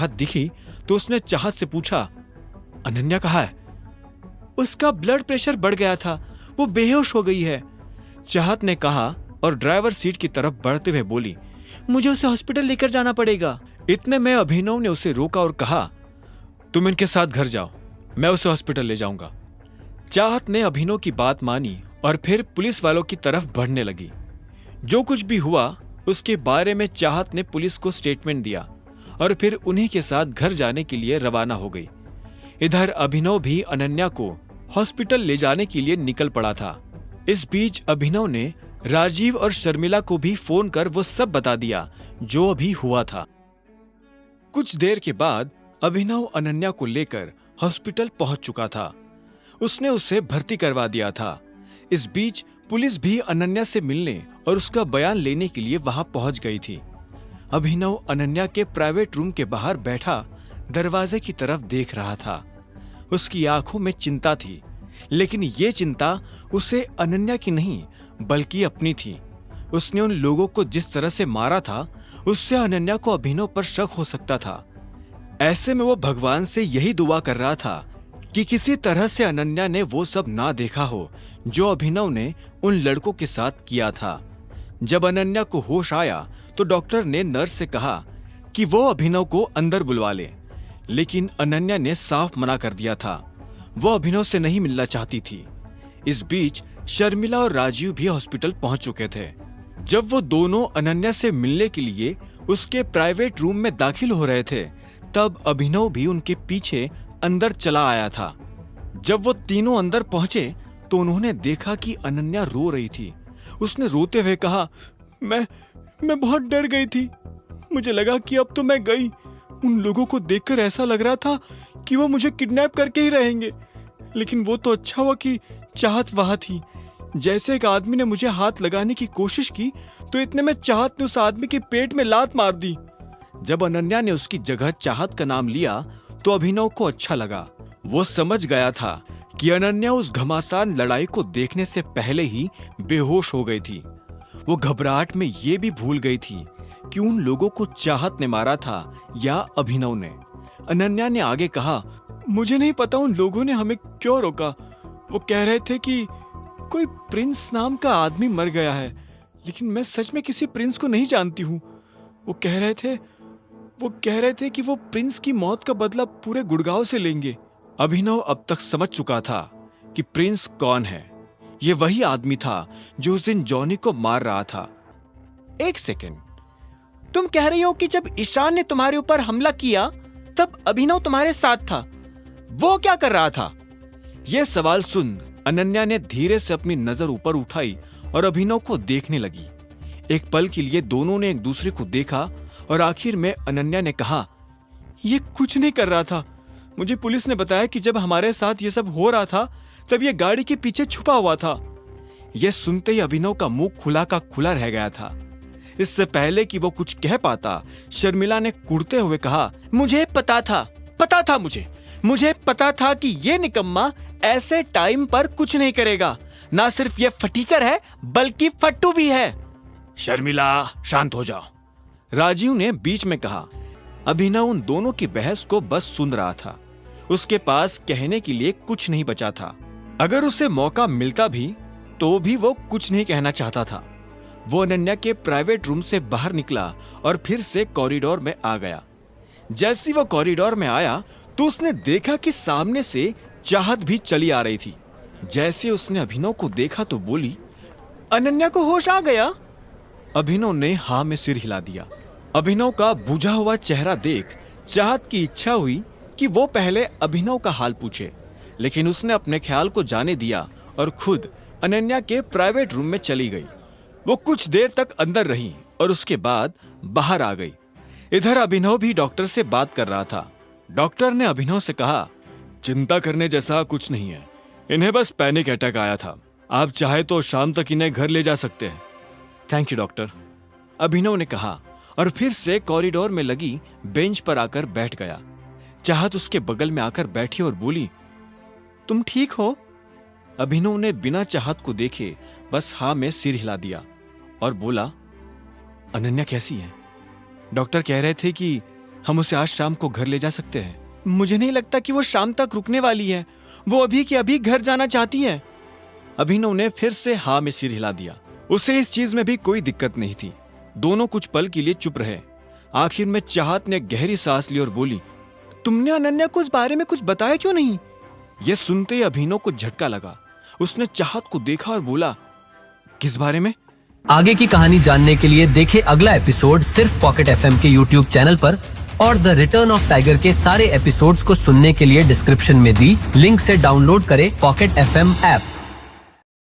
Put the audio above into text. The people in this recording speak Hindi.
चाहत दिखी तो उसने चाहत से पूछा, अनन्या कहाँ है? उसका ब्लड प्रेशर बढ़ गया था, वो बेहोश हो गई है, चाहत ने कहा और ड्राइवर सीट की तरफ बढ़ते हुए बोली, मुझे उसे हॉस्पिटल लेकर जाना पड़ेगा। इतने में अभिनव ने उसे रोका और कहा, तुम इनके साथ घर जाओ, मैं उसे हॉस्पिटल ले जाऊंगा। चाहत ने अभिनव की बात मानी और फिर पुलिस वालों की तरफ बढ़ने लगी। जो कुछ भी हुआ उसके बारे में चाहत ने पुलिस को स्टेटमेंट दिया और फिर उन्हीं के साथ घर जाने के लिए रवाना हो गई। इधर अभिनव भी अनन्या को हॉस्पिटल ले जाने के लिए निकल पड़ा था। इस बीच अभिनव ने राजीव और शर्मिला को भी फोन कर वो सब बता दिया जो अभी हुआ था। कुछ देर के बाद अभिनव अनन्या को लेकर हॉस्पिटल पहुंच चुका था। उसने उसे भर्ती करवा दिया था। इस बीच पुलिस भी अनन्या से मिलने और उसका बयान लेने के लिए वहां पहुंच गई थी। अभिनव अनन्या के प्राइवेट रूम के बाहर बैठा दरवाजे की तरफ देख रहा था। उसकी आंखों में चिंता थी, लेकिन ये चिंता उसे अनन्या की नहीं बल्कि अपनी थी। उसने उन लोगों को जिस तरह से मारा था उससे अनन्या को अभिनव पर शक हो सकता था। ऐसे में वो भगवान से यही दुआ कर रहा था कि किसी तरह से अनन्या ने वो सब ना देखा हो जो अभिनव ने उन लड़कों के साथ किया था। जब अनन्या को होश आया तो डॉक्टर ने नर्स से कहा कि वो अभिनव को अंदर बुलवा ले, लेकिन अनन्या ने साफ मना कर दिया था। वो अभिनव से नहीं मिलना चाहती थी। इस बीच शर्मिला और राजीव भी हॉस्पिटल पहुंच चुके थे। जब वो दोनों अनन्या से मिलने के लिए उसके प्राइवेट रूम में दाखिल हो रहे थे तब अभिनव भी उनके पीछे अंदर चला आया था। जब वो तीनों अंदर पहुंचे तो उन्होंने देखा कि अनन्या रो रही थी। उसने रोते हुए कहा, मैं बहुत डर गई थी, मुझे लगा कि अब तो मैं गई। उन लोगों को देखकर ऐसा लग रहा था कि वो मुझे किडनैप करके ही रहेंगे, लेकिन वो तो अच्छा हुआ कि चाहत वहां थी। जैसे एक आदमी ने मुझे हाथ लगाने की कोशिश की तो इतने में चाहत ने उस आदमी के पेट में लात मार दी। जब अनन्या ने उसकी जगह चाहत का नाम लिया तो अभिनव को अच्छा लगा। वो समझ गया था कि अनन्या उस घमासान लड़ाई को देखने से पहले ही बेहोश हो गई थी। वो घबराहट में ये भी भूल गई थी कि उन लोगों को चाहत ने मारा था या अभिनव ने। अनन्या ने आगे कहा, मुझे नहीं पता उन लोगों ने हमें क्यों रोका। वो कह रहे थे कि कोई प्रिंस नाम का आदमी मर गया है, लेकिन मैं सच में किसी प्रिंस को नहीं जानती हूँ। वो कह रहे थे कि वो प्रिंस की मौत का बदला पूरे गुड़गांव से लेंगे। अभिनव अब तक समझ चुका था कि प्रिंस कौन है। ये वही आदमी था जो उस दिन जॉनी को मार रहा था। एक सेकेंड, तुम कह रही हो कि जब ईशान ने तुम्हारे ऊपर हमला किया तब अभिनव तुम्हारे साथ था, वो क्या कर रहा था? यह सवाल सुन अनन्या ने धीरे से अपनी नजर ऊपर उठाई और अभिनव को देखने लगी। एक पल के लिए दोनों ने एक दूसरे को देखा और आखिर में अनन्या ने कहा, ये कुछ नहीं कर रहा था। मुझे पुलिस ने बताया कि जब हमारे साथ ये सब हो रहा था तब ये गाड़ी के पीछे छुपा हुआ था। यह सुनते ही अभिनव का मुंह खुला का खुला रह गया था। इससे पहले कि वो कुछ कह पाता, शर्मिला ने कुड़ते हुए कहा, मुझे पता था मुझे पता था कि ये निकम्मा ऐसे टाइम पर कुछ नहीं करेगा। ना सिर्फ ये फटीचर है बल्कि फट्टू भी है। शर्मिला, शांत हो जाओ, राजीव ने बीच में कहा। अभिनव उन दोनों की बहस को बस सुन रहा था। उसके पास कहने के लिए कुछ नहीं बचा था। अगर उसे मौका मिलता भी तो भी वो कुछ नहीं कहना चाहता था। वो अनन्या के प्राइवेट रूम से बाहर निकला और फिर से कॉरिडोर में आ गया। जैसे वो कॉरिडोर में आया तो उसने देखा कि सामने से चाहत भी चली आ रही थी। जैसे उसने अभिनव को देखा तो बोली, अनन्या को होश आ गया? अभिनव ने हाँ में सिर हिला दिया। अभिनव का बुझा हुआ चेहरा देख चाहत की इच्छा हुई कि वो पहले अभिनव का हाल पूछे, लेकिन उसने अपने ख्याल को जाने दिया और खुद अनन्या के प्राइवेट रूम में चली गई। वो कुछ देर तक अंदर रही और उसके बाद बाहर आ गई। इधर अभिनव भी डॉक्टर से बात कर रहा था। डॉक्टर ने अभिनव से कहा, चिंता करने जैसा कुछ नहीं है, इन्हें बस पैनिक अटैक आया था। आप चाहे तो शाम तक इन्हें घर ले जा सकते हैं। थैंक यू डॉक्टर, अभिनव ने कहा और फिर से कॉरिडोर में लगी बेंच पर आकर बैठ गया। चाहत उसके बगल में आकर बैठी और बोली, तुम ठीक हो? अभिनव ने बिना चाहत को देखे बस हाँ में सिर हिला दिया। और बोला, अनन्या कैसी है? डॉक्टर कह रहे थे कि हम उसे आज शाम को घर ले जा सकते हैं। मुझे नहीं लगता कि वो शाम तक रुकने वाली है। वो अभी के अभी घर जाना चाहती है। अभिनव ने फिर से हाँ में सिर हिला दिया। उसे इस चीज में भी कोई दिक्कत नहीं थी। दोनों कुछ पल के लिए चुप रहे। आखिर में चाहत ने गहरी सांस ली और बोली, तुमने अनन्या को इस बारे में कुछ बताया क्यों नहीं? यह सुनते ही अभिनव को झटका लगा। उसने चाहत को देखा और बोला, किस बारे में? आगे की कहानी जानने के लिए देखें अगला एपिसोड सिर्फ पॉकेट एफएम के यूट्यूब चैनल पर, और द रिटर्न ऑफ टाइगर के सारे एपिसोड्स को सुनने के लिए डिस्क्रिप्शन में दी लिंक से डाउनलोड करें पॉकेट एफएम ऐप।